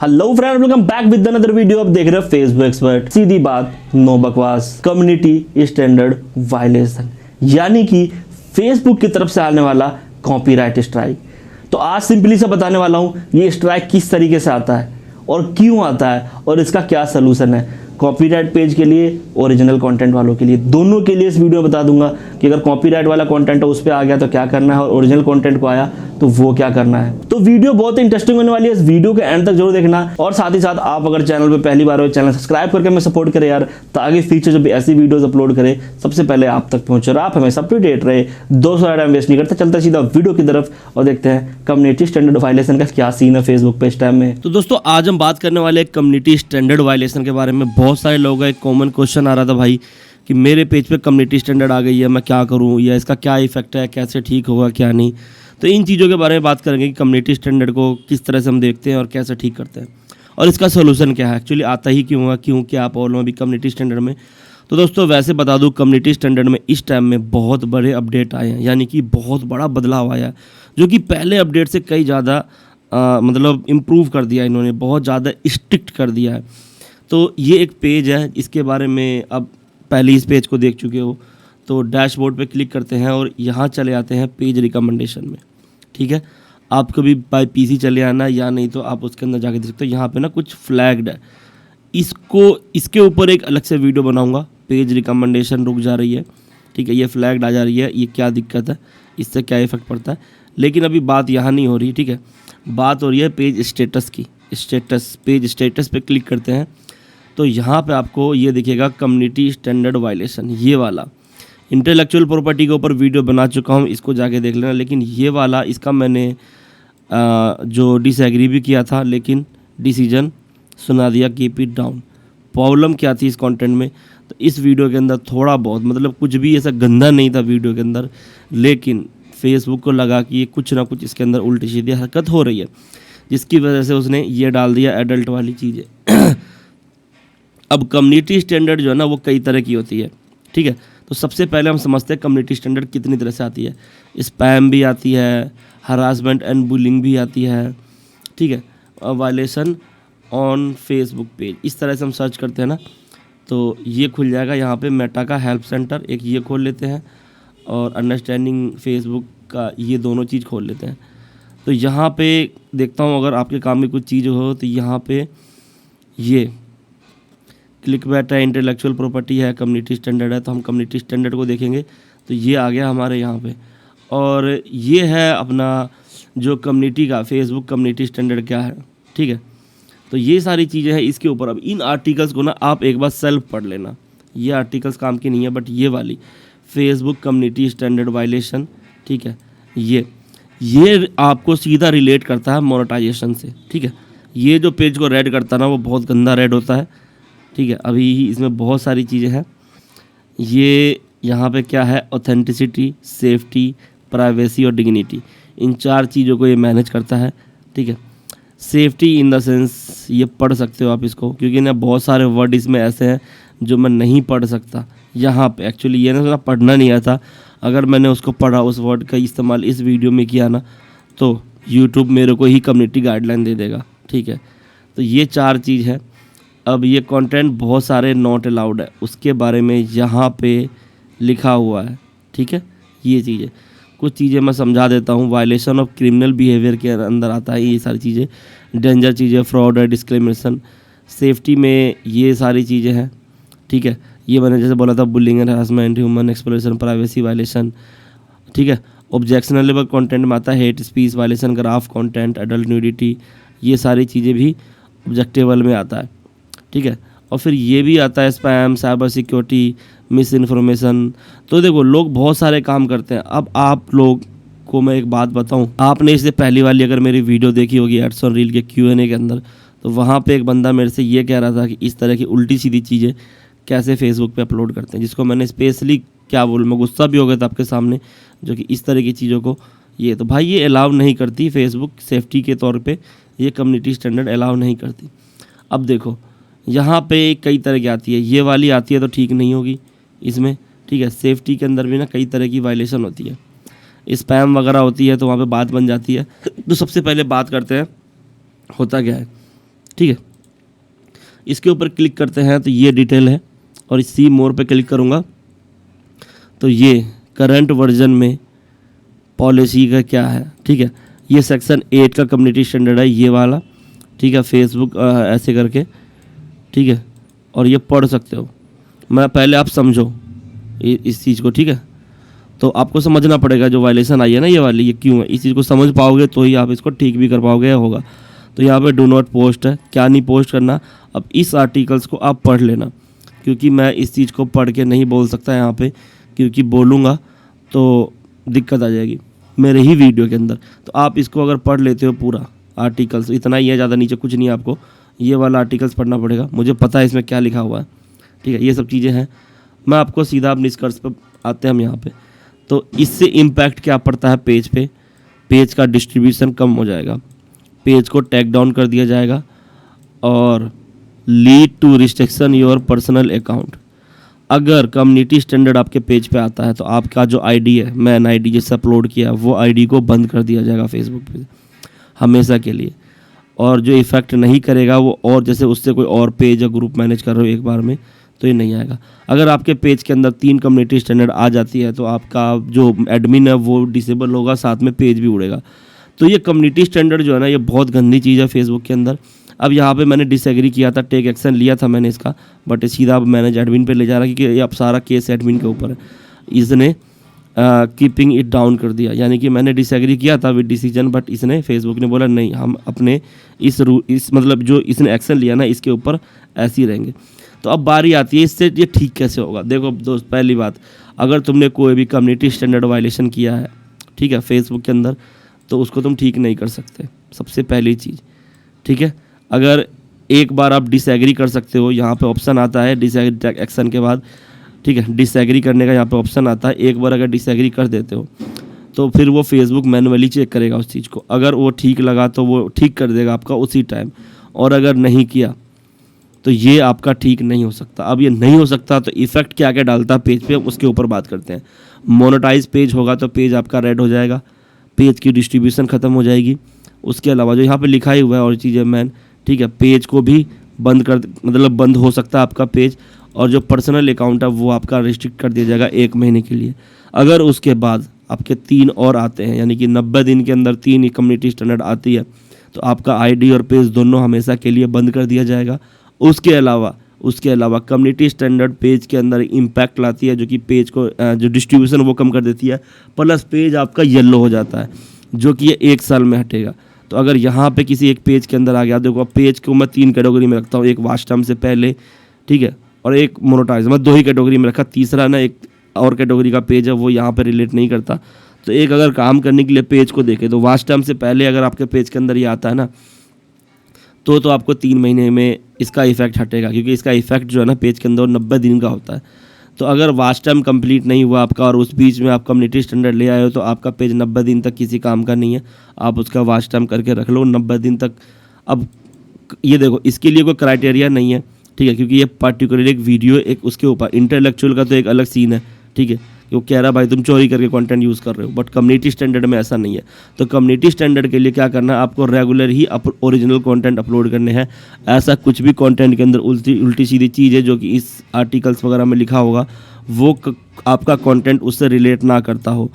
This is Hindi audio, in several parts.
Hello friend, welcome back with another video. आप देख रहे हो फेसबुक एक्सपर्ट। सीधी बात, नो बकवास, कम्युनिटी स्टैंडर्ड वायलेशन, यानी कि फेसबुक की तरफ से आने वाला कॉपीराइट स्ट्राइक। तो आज सिंपली से बताने वाला हूं ये स्ट्राइक किस तरीके से आता है और क्यों आता है और इसका क्या सोल्यूशन है, कॉपीराइट पेज के लिए, ओरिजिनल कंटेंट वालों के लिए, दोनों के लिए इस वीडियो में बता दूंगा कि अगर कॉपीराइट वाला कंटेंट उस पर आ गया तो क्या करना है और ओरिजिनल कंटेंट को आया तो वो क्या करना है। तो वीडियो बहुत ही इंटरेस्टिंग होने वाली है, इस वीडियो के एंड तक जरूर देखना। और साथ ही साथ आप अगर चैनल पे पहली बार हो, चैनल सब्सक्राइब करके हमें सपोर्ट करें यार, ताकि फ्यूचर जब भी ऐसी वीडियोस अपलोड करें सबसे पहले आप तक पहुंचे और आप हमेशा अपडेट रहे। 200 टाइम वेस्ट नहीं करते, चलते सीधा वीडियो की तरफ और देखते हैं कम्युनिटी स्टैंडर्ड वायलेशन का क्या सीन है फेसबुक पे इस टाइम में। तो दोस्तों आज हम बात करने वाले हैं कम्युनिटी स्टैंडर्ड वायलेशन के बारे में। बहुत सारे लोगों का एक कॉमन क्वेश्चन आ रहा था भाई कि मेरे पेज पे कम्युनिटी स्टैंडर्ड आ गई है, मैं क्या करूं, या इसका क्या इफेक्ट है, कैसे ठीक होगा क्या नहीं। तो इन चीज़ों के बारे में बात करेंगे कि कम्युनिटी स्टैंडर्ड को किस तरह से हम देखते हैं और कैसे ठीक करते हैं और इसका सोल्यूशन क्या है, एक्चुअली आता ही क्यों है, क्यों क्या प्रॉब्लम अभी कम्युनिटी स्टैंडर्ड में। तो दोस्तों वैसे बता दूं, कम्युनिटी स्टैंडर्ड में इस टाइम में बहुत बड़े अपडेट आए हैं, यानी कि बहुत बड़ा बदलाव आया है जो कि पहले अपडेट से कई ज़्यादा मतलब इम्प्रूव कर दिया इन्होंने, बहुत ज़्यादा स्ट्रिक्ट कर दिया है। तो ये एक पेज है, इसके बारे में अब पहले इस पेज को देख चुके हो तो डैशबोर्ड पे क्लिक करते हैं और यहाँ चले आते हैं पेज रिकमेंडेशन में। ठीक है, आप कभी बाय पीसी चले आना या नहीं तो आप उसके अंदर जाके देख सकते हो। यहाँ पे ना कुछ फ्लैग्ड है, इसके ऊपर एक अलग से वीडियो बनाऊंगा। पेज रिकमेंडेशन रुक जा रही है, ठीक है, ये फ्लैग्ड आ जा रही है, ये क्या दिक्कत है, इससे क्या इफेक्ट पड़ता है, लेकिन अभी बात यहाँ नहीं हो रही। ठीक है, बात हो रही है पेज स्टेटस की। पेज स्टेटस पे क्लिक करते हैं तो यहाँ पे आपको ये दिखेगा कम्युनिटी स्टैंडर्ड वायलेशन, ये वाला। इंटेलेक्चुअल प्रॉपर्टी के ऊपर वीडियो बना चुका हूँ, इसको जाके देख लेना। लेकिन ये वाला, इसका मैंने जो डिसएग्री भी किया था, लेकिन डिसीजन सुना दिया, कीप इट डाउन। प्रॉब्लम क्या थी इस कंटेंट में, तो इस वीडियो के अंदर थोड़ा बहुत, मतलब कुछ भी ऐसा गंदा नहीं था वीडियो के अंदर, लेकिन फेसबुक को लगा कि ये कुछ ना कुछ इसके अंदर उल्टी सीधी हरकत हो रही है, जिसकी वजह से उसने ये डाल दिया एडल्ट वाली चीज़ें। अब कम्युनिटी स्टैंडर्ड जो है ना वो कई तरह की होती है। ठीक है, तो सबसे पहले हम समझते हैं कम्युनिटी स्टैंडर्ड कितनी तरह से आती है। स्पैम भी आती है, हरासमेंट एंड बुलिंग भी आती है, ठीक है, वायलेशन ऑन फेसबुक पेज, इस तरह से हम सर्च करते हैं ना तो ये खुल जाएगा। यहाँ पे मेटा का हेल्प सेंटर एक ये खोल लेते हैं और अंडरस्टैंडिंग फेसबुक का ये दोनों चीज़ खोल लेते हैं। तो यहाँ पे देखता हूँ अगर आपके काम में कुछ चीज़ हो तो यहाँ पे ये क्लिक बैट है, इंटेलेक्चुअल प्रॉपर्टी है, कम्युनिटी स्टैंडर्ड है, तो हम कम्युनिटी स्टैंडर्ड को देखेंगे तो ये आ गया हमारे यहाँ पे। और ये है अपना जो कम्युनिटी का फेसबुक कम्युनिटी स्टैंडर्ड क्या है। ठीक है, तो ये सारी चीज़ें हैं इसके ऊपर। अब इन आर्टिकल्स को ना आप एक बार सेल्फ पढ़ लेना, ये आर्टिकल्स काम की नहीं है, बट ये वाली फेसबुक कम्युनिटी स्टैंडर्ड वायलेशन, ठीक है, ये आपको सीधा रिलेट करता है मोनेटाइजेशन से। ठीक है, ये जो पेज को रेड करता है ना वो बहुत गंदा रेड होता है। ठीक है, अभी इसमें बहुत सारी चीज़ें हैं। ये यहाँ पे क्या है, ऑथेंटिसिटी, सेफ्टी, प्राइवेसी और डिग्निटी, इन चार चीज़ों को ये मैनेज करता है। ठीक है, सेफ्टी इन द सेंस ये पढ़ सकते हो आप इसको, क्योंकि ना बहुत सारे वर्ड इसमें ऐसे हैं जो मैं नहीं पढ़ सकता। यहाँ पे एक्चुअली ये ना पढ़ना नहीं आता, अगर मैंने उसको पढ़ा, उस वर्ड का इस्तेमाल इस वीडियो में किया ना तो यूट्यूब मेरे को ही कम्युनिटी गाइडलाइन दे देगा। ठीक है, तो ये चार चीज़ है। अब ये कंटेंट बहुत सारे नॉट अलाउड है, उसके बारे में यहाँ पे लिखा हुआ है। ठीक है, ये चीज़ें, कुछ चीज़ें मैं समझा देता हूँ। वायलेशन ऑफ क्रिमिनल बिहेवियर के अंदर आता है ये सारी चीज़ें, डेंजर चीज़ें, फ्रॉड है, डिस्क्रिमिनेशन, सेफ्टी में ये सारी चीज़ें हैं। ठीक है, ये मैंने जैसे बोला था, bullying and harassment, human exploitation, privacy violation. ठीक है, ऑब्जेक्शनेबल कंटेंट में आता है hate speech violation, graph content, adult nudity, ये सारी चीज़ें भी ऑब्जेक्टेबल में आता है। ठीक है, और फिर ये भी आता है spam, cyber security, miss information. तो देखो लोग बहुत सारे काम करते हैं। अब आप लोग को मैं एक बात बताऊं, आपने इससे पहली वाली अगर मेरी वीडियो देखी होगी एड्स ऑन रील के Q&A के अंदर, तो वहाँ पे एक बंदा मेरे से ये कह रहा था कि इस तरह की उल्टी सीधी चीज़ें कैसे फेसबुक पे अपलोड करते हैं, जिसको मैंने स्पेशली क्या बोलूँ, मैं गुस्सा भी हो गया था आपके सामने, जो कि इस तरह की चीज़ों को ये तो भाई ये अलाउ नहीं करती फेसबुक, सेफ्टी के तौर पे ये कम्युनिटी स्टैंडर्ड अलाउ नहीं करती। अब देखो यहाँ पे कई तरह की आती है, ये वाली आती है तो ठीक नहीं होगी इसमें। ठीक है, सेफ्टी के अंदर भी ना कई तरह की वायलेशन होती है, स्पैम वगैरह होती है, तो वहाँ पे बात बन जाती है। तो सबसे पहले बात करते हैं होता क्या है। ठीक है, इसके ऊपर क्लिक करते हैं तो ये डिटेल है, और सी मोर पे क्लिक करूँगा तो ये करंट वर्जन में पॉलिसी का क्या है। ठीक है, ये सेक्शन 8 का कम्युनिटी स्टैंडर्ड है ये वाला। ठीक है, फेसबुक ऐसे करके, ठीक है, और ये पढ़ सकते हो। मैं पहले आप समझो इस चीज़ को। ठीक है, तो आपको समझना पड़ेगा जो वायलेशन आई है ना ये वाली, ये क्यों है, इस चीज़ को समझ पाओगे तो ही आप इसको ठीक भी कर पाओगे होगा। तो यहाँ पे डू नॉट पोस्ट है, क्या नहीं पोस्ट करना। अब इस आर्टिकल्स को आप पढ़ लेना, क्योंकि मैं इस चीज़ को पढ़ के नहीं बोल सकता यहाँ पे, क्योंकि बोलूँगा तो दिक्कत आ जाएगी मेरे ही वीडियो के अंदर। तो आप इसको अगर पढ़ लेते हो पूरा आर्टिकल्स, इतना ही है, ज़्यादा नीचे कुछ नहीं है, आपको ये वाला आर्टिकल्स पढ़ना पड़ेगा। मुझे पता है इसमें क्या लिखा हुआ है। ठीक है, ये सब चीज़ें हैं। मैं आपको सीधा अपने निष्कर्ष पर आते हैं हम यहाँ पे। तो इससे इम्पैक्ट क्या पड़ता है पेज पे, पेज का डिस्ट्रीब्यूशन कम हो जाएगा, पेज को टैग डाउन कर दिया जाएगा, और lead to restriction your personal account. अगर कम्युनिटी स्टैंडर्ड आपके पेज पे आता है तो आपका जो आईडी है, मैन आईडी जिससे अपलोड किया, वो आईडी को बंद कर दिया जाएगा फेसबुक पे हमेशा के लिए। और जो इफ़ेक्ट नहीं करेगा वो, और जैसे उससे कोई और पेज या ग्रुप मैनेज कर रहे हो एक बार में, तो ये नहीं आएगा। अगर आपके पेज के अंदर 3 कम्युनिटी स्टैंडर्ड आ जाती है तो आपका जो एडमिन है वो डिसेबल होगा, साथ में पेज भी उड़ेगा। तो ये कम्युनिटी स्टैंडर्ड जो है ना, ये बहुत गंदी चीज़ है फेसबुक के अंदर। अब यहाँ पे मैंने डिसएग्री किया था, टेक एक्शन लिया था मैंने इसका, बट सीधा अब मैनेज एडमिन पे ले जा रहा है, क्योंकि ये अब सारा केस एडमिन के ऊपर है। इसने कीपिंग इट डाउन कर दिया, यानी कि मैंने डिसएग्री किया था विद डिसीजन, बट इसने फेसबुक ने बोला नहीं, हम अपने इस मतलब जो इसने एक्शन लिया ना इसके ऊपर ऐसे ही रहेंगे। तो अब बारी आती है इससे ये ठीक कैसे होगा। देखो दोस्त, पहली बात, अगर तुमने कोई भी कम्युनिटी स्टैंडर्ड वायलेशन किया है, ठीक है, फेसबुक के अंदर, तो उसको तुम ठीक नहीं कर सकते, सबसे पहली चीज़। ठीक है, अगर एक बार आप डिसएग्री कर सकते हो, यहाँ पे ऑप्शन आता है डिसएग्री एक्शन के बाद। ठीक है, डिसएग्री करने का यहाँ पे ऑप्शन आता है। एक बार अगर डिसएग्री कर देते हो तो फिर वो फेसबुक मैनुअली चेक करेगा उस चीज़ को। अगर वो ठीक लगा तो वो ठीक कर देगा आपका उसी टाइम, और अगर नहीं किया तो ये आपका ठीक नहीं हो सकता। अब ये नहीं हो सकता तो इफ़ेक्ट क्या क्या डालता है पेज पे, उसके ऊपर बात करते हैं। मोनेटाइज पेज होगा तो पेज आपका रेड हो जाएगा, पेज की डिस्ट्रीब्यूशन ख़त्म हो जाएगी। उसके अलावा जो यहाँ पे लिखा ही हुआ है और चीज़ें मैन, ठीक है, पेज को भी बंद कर, मतलब बंद हो सकता है आपका पेज, और जो पर्सनल अकाउंट है वो आपका रिस्ट्रिक्ट कर दिया जाएगा 1 महीने के लिए। अगर उसके बाद आपके 3 और आते हैं, यानी कि 90 दिन के अंदर 3 कम्युनिटी स्टैंडर्ड आती है, तो आपका आईडी और पेज दोनों हमेशा के लिए बंद कर दिया जाएगा। उसके अलावा कम्युनिटी स्टैंडर्ड पेज के अंदर इम्पैक्ट लाती है, जो कि पेज को जो डिस्ट्रीब्यूशन वो कम कर देती है, प्लस पेज आपका येलो हो जाता है, जो कि ये 1 साल में हटेगा। तो अगर यहाँ पे किसी एक पेज के अंदर आ गया, देखो पेज को मैं 3 कैटेगरी में रखता हूँ, एक वॉच टाइम से पहले, ठीक है, और एक मोनेटाइज, मैं 2 ही कैटेगरी में रखा। तीसरा ना एक और कैटेगरी का पेज है, वो यहाँ पे रिलेट नहीं करता। तो एक अगर काम करने के लिए पेज को देखें तो वॉच टाइम से पहले अगर आपके पेज के अंदर ये आता है ना, तो आपको 3 महीने में इसका इफेक्ट हटेगा, क्योंकि इसका इफेक्ट जो है ना पेज के अंदर 90 दिन का होता है। तो अगर वॉच टाइम कंप्लीट नहीं हुआ आपका और उस बीच में आप कम्युनिटी स्टैंडर्ड ले आए हो, तो आपका पेज 90 दिन तक किसी काम का नहीं है। आप उसका वॉच टाइम करके रख लो 90 दिन तक। अब ये देखो, इसके लिए कोई क्राइटेरिया नहीं है, ठीक है, क्योंकि ये पर्टिकुलर एक वीडियो, एक उसके ऊपर इंटेलेक्चुअल का तो एक अलग सीन है, ठीक है, वो कह रहा भाई तुम चोरी करके कंटेंट यूज़ कर रहे हो, बट कम्युनिटी स्टैंडर्ड में ऐसा नहीं है। तो कम्युनिटी स्टैंडर्ड के लिए क्या करना है, आपको रेगुलर ही ओरिजिनल कंटेंट अपलोड करने हैं। ऐसा कुछ भी कंटेंट के अंदर उल्टी सीधी चीज़ है जो कि इस आर्टिकल्स वगैरह में लिखा होगा, वो आपका कंटेंट उससे रिलेट ना करता हो,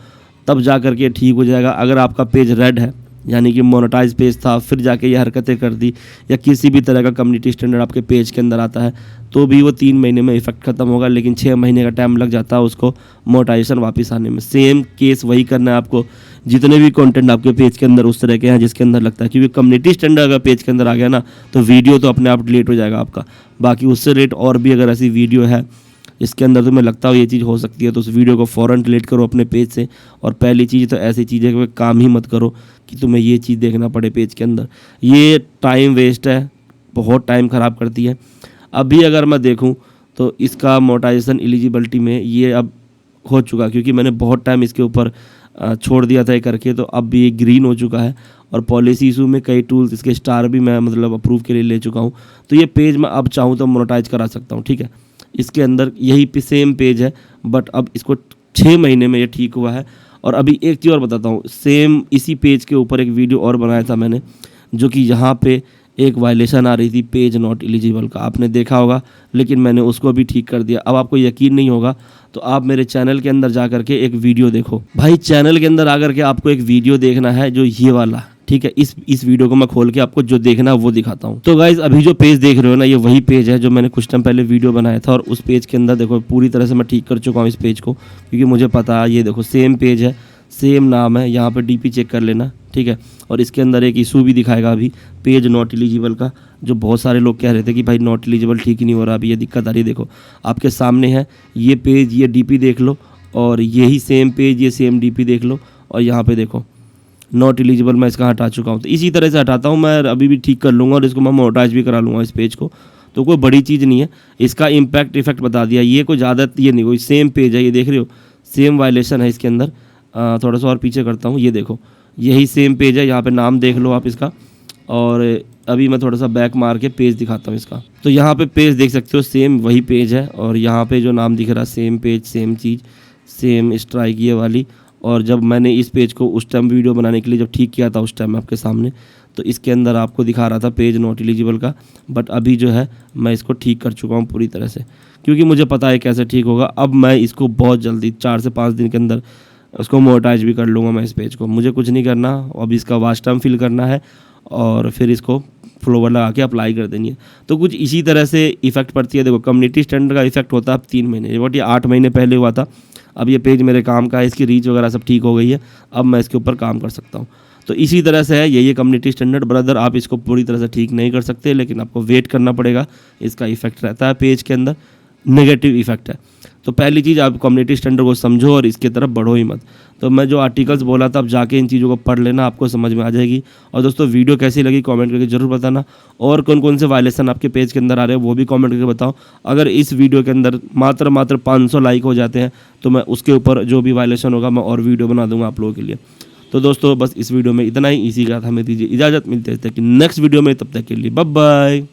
तब जा कर के ठीक हो जाएगा। अगर आपका पेज रेड है, यानी कि मोनेटाइज पेज था, फिर जाके ये हरकतें कर दी, या किसी भी तरह का कम्युनिटी स्टैंडर्ड आपके पेज के अंदर आता है, तो भी वो 3 महीने में इफेक्ट खत्म होगा, लेकिन 6 महीने का टाइम लग जाता है उसको मोनेटाइजेशन वापस आने में। सेम केस वही करना है आपको, जितने भी कंटेंट आपके पेज के अंदर उस तरह के हैं जिसके अंदर लगता है, क्योंकि कम्युनिटी स्टैंडर्ड अगर पेज के अंदर आ गया ना, तो वीडियो तो अपने आप डिलीट हो जाएगा आपका। बाकी उससे रेट और भी अगर ऐसी वीडियो है इसके अंदर तुम्हें लगता हो ये चीज़ हो सकती है, तो उस वीडियो को फ़ौरन डिलीट करो अपने पेज से। और पहली चीज़ तो ऐसी चीज़ें कि काम ही मत करो कि तुम्हें ये चीज़ देखना पड़े पेज के अंदर, ये टाइम वेस्ट है, बहुत टाइम ख़राब करती है। अभी अगर मैं देखूं तो इसका मोनेटाइजेशन एलिजिबिलिटी में ये अब हो चुका, क्योंकि मैंने बहुत टाइम इसके ऊपर छोड़ दिया था ये करके, तो अब भी ये ग्रीन हो चुका है। और पॉलिसी इशू में कई टूल्स, इसके स्टार भी मैं मतलब अप्रूव के लिए ले चुका हूँ। तो ये पेज मैं अब चाहूँ तो मोनेटाइज करा सकता हूँ, ठीक है। इसके अंदर यही सेम पेज है, बट अब इसको 6 महीने में ये ठीक हुआ है। और अभी एक चीज़ और बताता हूँ, सेम इसी पेज के ऊपर एक वीडियो और बनाया था मैंने, जो कि यहाँ पे एक वायलेशन आ रही थी पेज नॉट एलिजिबल का, आपने देखा होगा, लेकिन मैंने उसको भी ठीक कर दिया। अब आपको यकीन नहीं होगा तो आप मेरे चैनल के अंदर जा करके एक वीडियो देखो भाई। चैनल के अंदर आकर के आपको एक वीडियो देखना है जो ये वाला, ठीक है। इस वीडियो को मैं खोल के आपको जो देखना है वो दिखाता हूँ। तो गाइज अभी जो पेज देख रहे हो ना, ये वही पेज है जो मैंने कुछ टाइम पहले वीडियो बनाया था, और उस पेज के अंदर देखो पूरी तरह से मैं ठीक कर चुका हूँ इस पेज को, क्योंकि मुझे पता है ये देखो सेम पेज है, सेम नाम है। यहाँ पे डीपी चेक कर लेना, ठीक है। और इसके अंदर एक इशू भी दिखाएगा अभी पेज नॉट एलिजिबल का, जो बहुत सारे लोग कह रहे थे कि भाई नॉट एलिजिबल ठीक ही नहीं हो रहा, अभी ये दिक्कत आ रही है। देखो आपके सामने है ये पेज, ये डीपी देख लो, और यही सेम पेज, ये सेम डीपी देख लो, और यहाँ पे देखो नॉट एलिजिबल मैं इसका हटा चुका हूँ। तो इसी तरह से हटाता हूँ मैं, अभी भी ठीक कर लूँगा और इसको मैं मोनेटाइज भी करा लूँगा इस पेज को। तो कोई बड़ी चीज़ नहीं है, इसका इम्पैक्ट इफेक्ट बता दिया। ये कोई ज़्यादा ये नहीं, कोई सेम पेज है, ये देख रहे हो सेम वायलेशन है इसके अंदर। थोड़ा सा और पीछे करता हूँ, ये देखो यही सेम पेज है, यहाँ पे नाम देख लो आप इसका। और अभी मैं थोड़ा सा बैक मार के पेज दिखाता हूँ इसका। तो यहाँ पे पेज देख सकते हो, सेम वही पेज है, और यहाँ पे जो नाम दिख रहा है सेम पेज, सेम चीज़, सेम स्ट्राइक ये वाली। और जब मैंने इस पेज को उस टाइम वीडियो बनाने के लिए जब ठीक किया था उस टाइम आपके सामने, तो इसके अंदर आपको दिखा रहा था पेज नॉट एलिजिबल का, बट अभी जो है मैं इसको ठीक कर चुका हूँ पूरी तरह से, क्योंकि मुझे पता है कैसे ठीक होगा। अब मैं इसको बहुत जल्दी 4 से 5 दिन के अंदर उसको मोनेटाइज भी कर लूँगा मैं इस पेज को। मुझे कुछ नहीं करना, अब इसका वॉच टाइम फिल करना है और फिर इसको फ्लोवर लगा के अप्लाई कर देनी है। तो कुछ इसी तरह से इफेक्ट पड़ती है। देखो कम्युनिटी स्टैंडर्ड का इफेक्ट होता है अब 3 महीने, बट ये 8 महीने पहले हुआ था। अब ये पेज मेरे काम का है, इसकी रीच वगैरह सब ठीक हो गई है, अब मैं इसके ऊपर काम कर सकता हूँ। तो इसी तरह से है ये कम्युनिटी स्टैंडर्ड ब्रदर। आप इसको पूरी तरह से ठीक नहीं कर सकते, लेकिन आपको वेट करना पड़ेगा, इसका इफेक्ट रहता है पेज के अंदर, नेगेटिव इफेक्ट है। तो पहली चीज़ आप कम्युनिटी स्टैंडर्ड को समझो और इसकी तरफ बढ़ो ही मत। तो मैं जो आर्टिकल्स बोला था, आप जाके इन चीज़ों को पढ़ लेना, आपको समझ में आ जाएगी। और दोस्तों वीडियो कैसी लगी कमेंट करके जरूर बताना, और कौन कौन से वायलेशन आपके पेज के अंदर आ रहे हैं वो भी कमेंट करके बताओ। अगर इस वीडियो के अंदर मात्र 500 लाइक हो जाते हैं तो मैं उसके ऊपर जो भी वायलेशन होगा मैं और वीडियो बना दूंगा आप लोगों के लिए। तो दोस्तों बस इस वीडियो में इतना ही, इसी के साथ हमें दीजिए इजाज़त, मिलते हैं नेक्स्ट वीडियो में, तब तक के लिए बाय बाय।